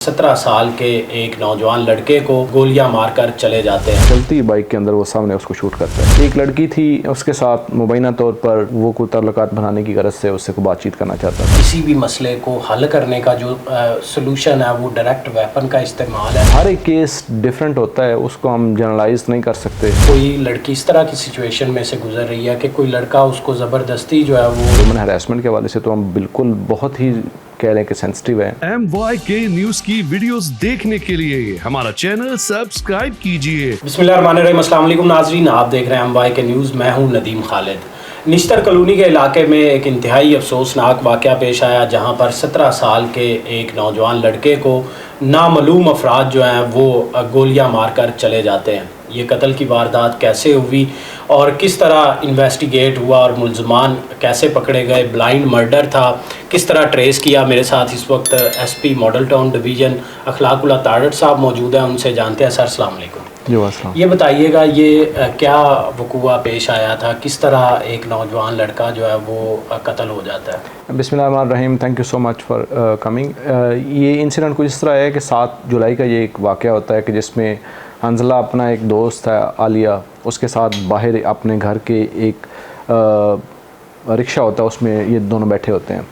17 साल के एक नौजवान लड़के को गोलियां मारकर चले जाते हैं। चलती बाइक के अंदर वो सामने उसको शूट करता है। एक लड़की थी, उसके साथ मुबैना तौर पर वो कोई ताल्लुकात बनाने की गरज से उससे को बातचीत करना चाहता था। किसी भी मसले को हल करने का जो सोल्यूशन है वो डायरेक्ट वेपन का इस्तेमाल है। हर एक केस डिफरेंट होता है, उसको हम जनरलाइज नहीं कर सकते। कोई लड़की इस तरह की सिचुएशन में से गुजर रही है कि कोई लड़का उसको ज़बरदस्ती जो है वो ह्यूमन हैरेसमेंट के हवाले से तो हम बिल्कुल बहुत ही कह लें कि सेंसिटिव है। MYK न्यूज की वीडियोस देखने के लिए हमारा चैनल सब्सक्राइब कीजिए। बिस्मिल्लाहिर्रहमानिर्रहीम। अस्सलाम वालेकुम नाज़रीन, आप देख रहे हैं MYK न्यूज़। मैं हूं नदीम खालिद। निश्तर कॉलोनी के इलाके में एक इंतहाई अफसोसनाक वाक़या पेश आया, जहां पर 17 साल के एक नौजवान लड़के को नामालूम अफराद जो हैं वो गोलियां मारकर चले जाते हैं। ये कत्ल की वारदात कैसे हुई और किस तरह इन्वेस्टिगेट हुआ और मुल्ज़मान कैसे पकड़े गए, ब्लाइंड मर्डर था, किस तरह ट्रेस किया। मेरे साथ इस वक्त SP model town division Akhlaqullah Tarar साहब मौजूद हैं, उनसे जानते हैं। सर अस्सलाम वालेकुम। जी, ये बताइएगा, ये क्या वक़ूआ पेश आया था, किस तरह एक नौजवान लड़का जो है वो कत्ल हो जाता है? बिस्मिल्लाहिर्रहमानिर्रहीम, thank you so much for coming. ये इंसिडेंट कुछ इस तरह है कि 7 जुलाई का ये एक वाक़या होता है कि जिसमें हंजला अपना एक दोस्त है आलिया, उसके साथ बाहर अपने घर के एक रिक्शा होता है, उसमें ये दोनों बैठे होते हैं।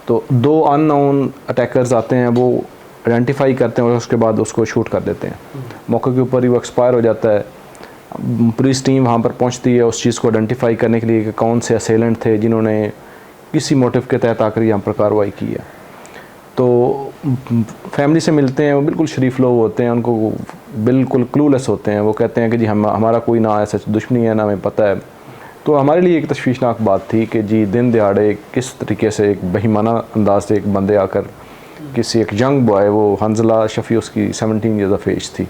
तो 2 अननोन अटैकर्स आते हैं, वो आइडेंटिफाई करते हैं और उसके बाद उसको शूट कर देते हैं। मौके के ऊपर ही वो एक्सपायर हो जाता है। पुलिस टीम वहाँ पर पहुँचती है उस चीज़ को आइडेंटिफाई करने के लिए कि कौन से असेलेंट थे जिन्होंने किसी मोटिव के तहत आकर यहाँ पर कार्रवाई की है। तो फैमिली से मिलते हैं, वो बिल्कुल शरीफ लोग होते हैं, उनको बिल्कुल क्लूलेस होते हैं। वो कहते हैं कि जी हमारा कोई ना ऐसा दुश्मनी है, ना हमें पता है। तो हमारे लिए एक तशवीशनाक बात थी कि जी दिन दिहाड़े किस तरीके से एक बेईमाना अंदाज से एक बंदे आकर किसी एक यंग बॉय, वो हंजला शफ़ी उसकी 17 ईयर्स ऑफ एज थी,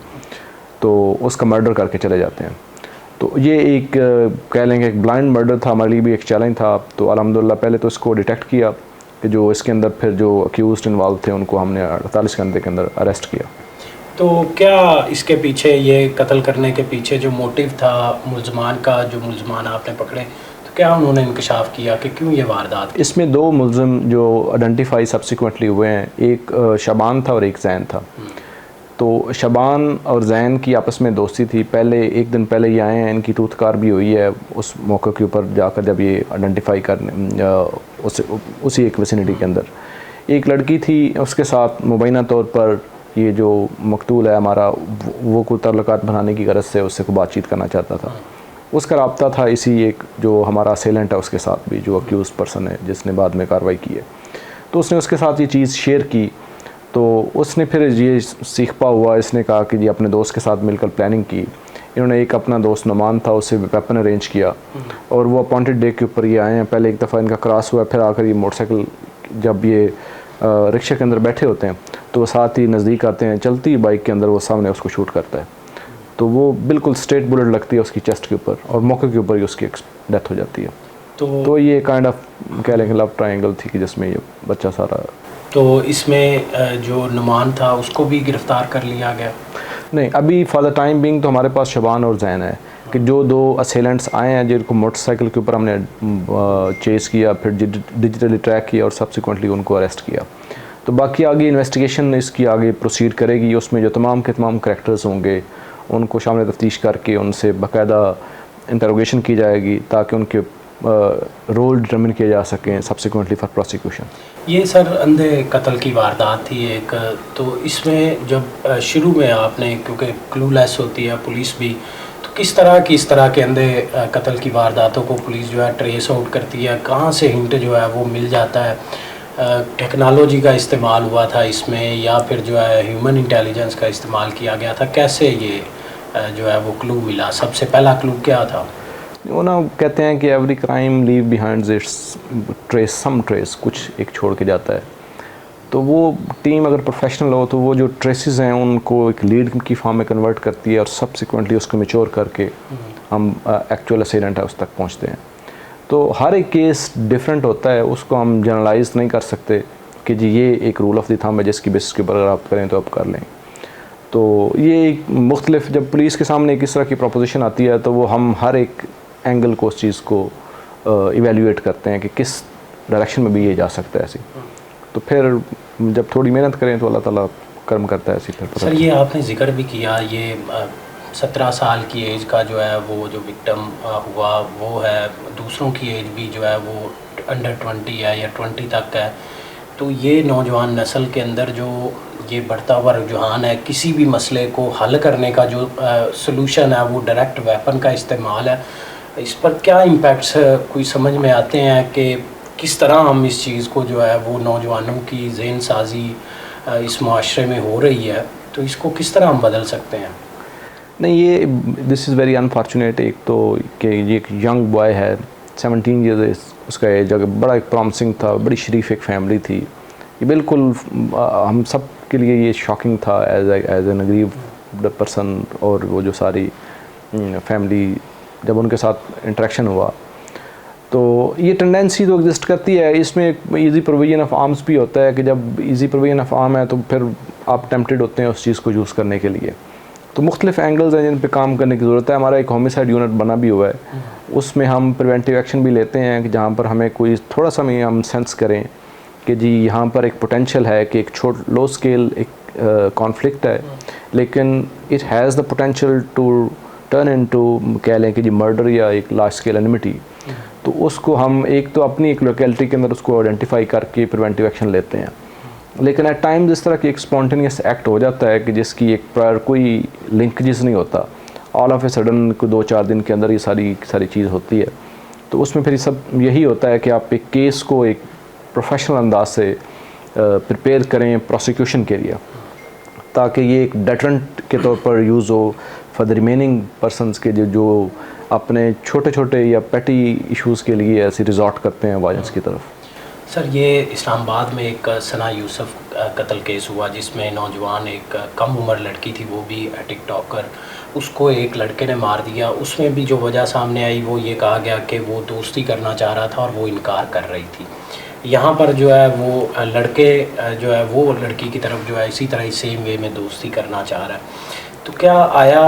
तो उसका मर्डर करके चले जाते हैं। तो ये एक कह लेंगे एक ब्लाइंड मर्डर था, हमारे लिए भी एक चैलेंज था। तो अल्हम्दुलिल्लाह पहले तो इसको डिटेक्ट किया कि जो इसके अंदर फिर जो अक्यूज़्ड इन्वॉल्व थे उनको हमने 48 घंटे के अंदर अरेस्ट किया। तो क्या इसके पीछे, ये कत्ल करने के पीछे जो मोटिव था मुल्ज़मान का, जो मुल्ज़मान आपने पकड़े, तो क्या उन्होंने इंकशाफ किया कि क्यों ये वारदात? इसमें 2 मुल्ज़िम जो आइडेंटिफाई सब्सिक्वेंटली हुए हैं, एक शबान था और एक जैन था। तो शबान और जैन की आपस में दोस्ती थी, पहले एक दिन पहले ये आए हैं, इनकी तूतकार भी हुई है उस मौके के ऊपर जाकर जब ये आइडेंटिफाई करने उसी एक विसिनिटी के अंदर। एक लड़की थी, उसके साथ मुबैना तौर पर ये जो मकतूल है हमारा, वो कोई ताल्लुकात बनाने की गरज से उससे को बातचीत करना चाहता था। उसका रब्ता था इसी एक जो हमारा असेलेंट है उसके साथ भी, जो अक्यूज़ पर्सन है जिसने बाद में कार्रवाई की है। तो उसने उसके साथ ये चीज़ शेयर की। तो उसने फिर ये सीखपा हुआ, इसने कहा कि जी अपने दोस्त के साथ मिलकर प्लानिंग की। इन्होंने एक अपना दोस्त नुमान था, उससे वेपन अरेंज किया और वो अपॉइंटेड डे के ऊपर ये आए हैं। पहले एक दफ़ा इनका क्रॉस हुआ, फिर आकर ये मोटरसाइकिल, जब ये रिक्शे के अंदर बैठे होते हैं तो वो साथ ही नज़दीक आते हैं, चलती बाइक के अंदर वो सामने उसको शूट करता है। तो वो बिल्कुल स्ट्रेट बुलेट लगती है उसकी चेस्ट के ऊपर और मौके के ऊपर ही उसकी डेथ हो जाती है। तो ये काइंड ऑफ कह लेंगे लव ट्रायंगल थी कि जिसमें ये बच्चा सारा। तो इसमें जो नुमान था उसको भी गिरफ़्तार कर लिया गया? नहीं, अभी फॉर द टाइम बिंग तो हमारे पास शबान और जैन है कि जो 2 असेलेंट्स आए हैं जिनको मोटरसाइकिल के ऊपर हमने चेस किया, फिर डिजिटली ट्रैक किया और सब्सिक्वेंटली उनको अरेस्ट किया। तो बाकी आगे इन्वेस्टिगेशन इसकी आगे प्रोसीड करेगी। उसमें जो तमाम के तमाम करैक्टर्स होंगे उनको शामिल तफ्तीश करके उनसे बाकायदा इंटरोगेशन की जाएगी ताकि उनके रोल डिटरमिन किए जा सकें सब्सिक्वेंटली फॉर प्रोसिक्यूशन। ये सर अंधे कत्ल की वारदात थी एक, तो इसमें जब शुरू में आपने, क्योंकि क्लूलेस होती है पुलिस भी, तो किस तरह की इस तरह के अंधे कत्ल की वारदातों को पुलिस जो है ट्रेस आउट करती है, कहाँ से हिंट जो है वो मिल जाता है? टेक्नोलॉजी का इस्तेमाल हुआ था इसमें या फिर जो है ह्यूमन इंटेलिजेंस का इस्तेमाल किया गया था? कैसे ये जो है वो क्लू मिला? सबसे पहला क्लू क्या था? वो ना कहते हैं कि every crime leave behind its trace, some trace, कुछ एक छोड़ के जाता है। तो वो टीम अगर प्रोफेशनल हो तो वो जो ट्रेसेस हैं उनको एक लीड की फॉर्म में कन्वर्ट करती है और सब्सिक्वेंटली उसको मैच्योर करके हम एक्चुअल असेलेंट है उस तक पहुंचते हैं। तो हर एक केस डिफरेंट होता है, उसको हम जनरलाइज नहीं कर सकते कि जी ये एक रूल ऑफ द थंब है जिसकी बेसिस के ऊपर अगर आप करें तो आप कर लें। तो ये एक मुख्तलिफ, जब पुलिस के सामने एक इस तरह की प्रोपोजिशन आती है तो वो हम हर एक एंगल को उस चीज़ को इवेल्यूएट करते हैं कि किस डायरेक्शन में भी ये जा सकता है ऐसे। तो फिर जब थोड़ी मेहनत करें तो अल्लाह ताला कर्म करता है, इसी पर। सर ये आपने जिक्र भी किया, ये 17 साल की एज का जो है वो जो विक्टिम हुआ वो है, दूसरों की एज भी जो है वो अंडर 20 है या 20 तक है। तो ये नौजवान नस्ल के अंदर जो ये बढ़ता हुआ रुझान है, किसी भी मसले को हल करने का जो सलूशन है वो डायरेक्ट वेपन का इस्तेमाल है, इस पर क्या इम्पैक्ट्स कोई समझ में आते हैं कि किस तरह हम इस चीज़ को जो है वो नौजवानों की ज़हन साजी इस माशरे में हो रही है, तो इसको किस तरह हम बदल सकते हैं? नहीं, ये दिस इज़ वेरी अनफॉर्चुनेट। एक तो कि ये एक यंग बॉय है, 17 ईयर्स उसका एज, बड़ा एक प्रॉमिसिंग था, बड़ी शरीफ एक फैमिली थी। ये बिल्कुल हम सब के लिए ये शॉकिंग था एज एन अग्रीव्ड पर्सन। और वो जो सारी फैमिली जब उनके साथ इंटरेक्शन हुआ तो ये टेंडेंसी तो एग्जिस्ट करती है। इसमें एक ईज़ी प्रोविजन ऑफ आर्म्स भी होता है कि जब ईज़ी प्रोविजन ऑफ आर्म है तो फिर आप टेम्प्टेड होते हैं उस चीज़ को यूज़ करने के लिए। तो मुख्तलिफ एंगल्स हैं जिन पे काम करने की ज़रूरत है। हमारा एक होमिसाइड यूनिट बना भी हुआ है, उसमें हम प्रिवेंटिव एक्शन भी लेते हैं कि जहाँ पर हमें कोई थोड़ा सा भी हम सेंस करें कि जी यहाँ पर एक पोटेंशियल है कि एक लो स्केल एक कॉन्फ्लिक्ट है, लेकिन it has the potential to turn into कह लें कि जी मर्डर या एक लार्ज स्केल एनिमिटी। तो उसको हम एक तो अपनी एक लोकेलिटी के अंदर उसको आइडेंटिफाई करके प्रिवेंटिव एक्शन लेते हैं। लेकिन एट टाइम्स इस तरह की एक स्पॉन्टेनियस एक्ट हो जाता है कि जिसकी एक प्रायर कोई लिंकेजेस नहीं होता, ऑल ऑफ ए सडन को 2-4 दिन के अंदर ये सारी चीज़ होती है। तो उसमें फिर सब यही होता है कि आप एक केस को एक प्रोफेशनल अंदाज से प्रिपेयर करें प्रोसिक्यूशन के लिए, ताकि ये एक डेटरेंट के तौर पर यूज़ हो फॉर द रिमेनिंग पर्सनस के जो अपने छोटे छोटे या पेटी इश्यूज़ के लिए ऐसे रिजॉर्ट करते हैं वायलेंस की तरफ। सर ये इस्लामाबाद में एक सना यूसुफ कत्ल केस हुआ जिसमें नौजवान एक कम उम्र लड़की थी, वो भी टिकटॉकर, उसको एक लड़के ने मार दिया। उसमें भी जो वजह सामने आई वो ये कहा गया कि वो दोस्ती करना चाह रहा था और वो इनकार कर रही थी। यहाँ पर जो है वो लड़के जो है वो लड़की की तरफ जो है इसी तरह सेम वे में दोस्ती करना चाह रहा है। तो क्या आया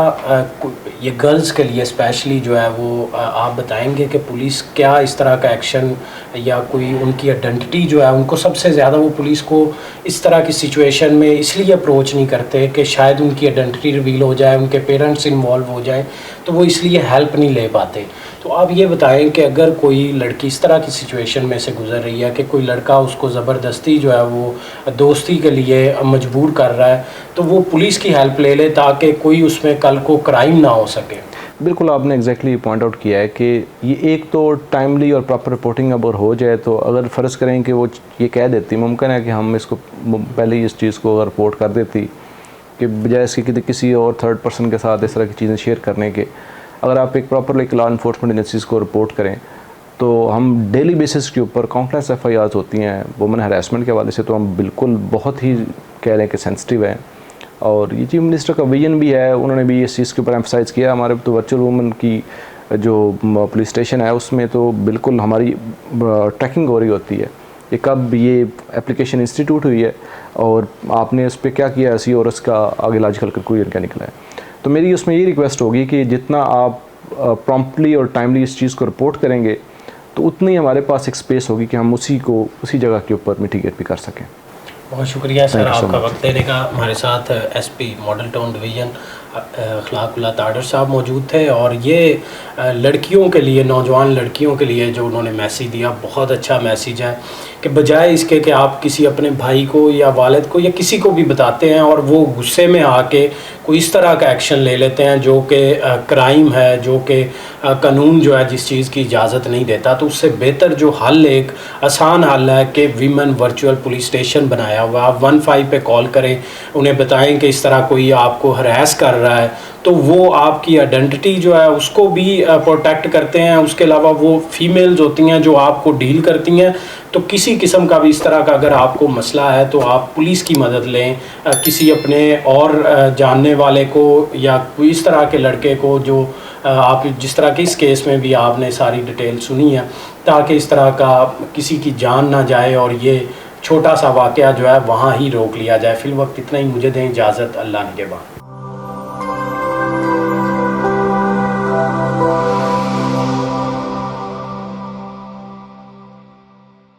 ये गर्ल्स के लिए स्पेशली जो है वो आप बताएंगे कि पुलिस क्या इस तरह का एक्शन या कोई उनकी आइडेंटिटी जो है उनको सबसे ज़्यादा वो पुलिस को इस तरह की सिचुएशन में इसलिए अप्रोच नहीं करते कि शायद उनकी आइडेंटिटी रिवील हो जाए, उनके पेरेंट्स इन्वॉल्व हो जाए, तो वो इसलिए हेल्प नहीं ले पाते। तो आप ये बताएं कि अगर कोई लड़की इस तरह की सिचुएशन में से गुजर रही है कि कोई लड़का उसको ज़बरदस्ती जो है वो दोस्ती के लिए मजबूर कर रहा है, तो वो पुलिस की हेल्प ले ले ताकि कोई उसमें कल को क्राइम ना हो सके। बिल्कुल आपने एग्जैक्टली पॉइंट आउट किया है कि ये एक तो टाइमली और प्रॉपर रिपोर्टिंग अगर हो जाए, तो अगर फ़र्ज़ करें कि वो ये कह देती, मुमकिन है कि हम इसको पहले ही इस चीज़ को अगर रिपोर्ट कर देती कि बजाय इसके किसी और थर्ड पर्सन के साथ इस तरह की चीज़ें शेयर करने के, अगर आप एक प्रॉपर एक लॉ इन्फोर्समेंट एजेंसीज़ को रिपोर्ट करें तो हम डेली बेसिस के ऊपर काउंटलेस FIRs होती हैं वुमेन हरासमेंट के हवाले से, तो हम बिल्कुल बहुत ही कह रहे हैं कि सेंसिटिव हैं। और ये चीफ मिनिस्टर का विजन भी है, उन्होंने भी इस चीज़ के ऊपर एम्फसाइज़ किया। हमारे तो वर्चुअल वुमेन की जो पुलिस स्टेशन है उसमें तो बिल्कुल हमारी ट्रैकिंग हो रही होती है कि कब ये एप्लीकेशन इंस्टीट्यूट हुई है और आपने इस पर क्या किया ऐसी, और इसका आगे लॉजिकल कंक्लूजन क्या निकला है। तो मेरी उसमें ये रिक्वेस्ट होगी कि जितना आप प्रॉम्प्टली और टाइमली इस चीज़ को रिपोर्ट करेंगे तो उतनी हमारे पास एक स्पेस होगी कि हम उसी जगह के ऊपर मिटिगेट भी कर सकें। बहुत शुक्रिया सर आपका वक्त देने का। हमारे साथ SP मॉडल टाउन डिवीज़न अखलाकुल्लाह ताडर साहब मौजूद थे और ये लड़कियों के लिए, नौजवान लड़कियों के लिए जो उन्होंने मैसेज दिया, बहुत अच्छा मैसेज है कि बजाय इसके कि आप किसी अपने भाई को या वालिद को या किसी को भी बताते हैं और वो गुस्से में आके कोई इस तरह का एक्शन ले लेते हैं जो कि क्राइम है, जो कि कानून जो है जिस चीज़ की इजाज़त नहीं देता, तो उससे बेहतर जो हल, एक आसान हल है कि वीमेन वर्चुअल पुलिस स्टेशन बनाया हुआ, आप 15 पे कॉल करें, उन्हें बताएं कि इस तरह कोई आपको हरास कर रहा है, तो वो आपकी आइडेंटिटी जो है उसको भी प्रोटेक्ट करते हैं। उसके अलावा वो फीमेल्स होती हैं जो आपको डील करती हैं, तो किसी किस्म का भी इस तरह का अगर आपको मसला है तो आप पुलिस की मदद लें, किसी अपने और जानने वाले को या कोई इस तरह के लड़के को जो आप जिस तरह के इस केस में भी आपने सारी डिटेल सुनी है, ताकि इस तरह का किसी की जान ना जाए और ये छोटा सा वाक़या जो है वहाँ ही रोक लिया जाए। फिल वक्त इतना ही, मुझे दें इजाज़त, अल्लाह निगहबान।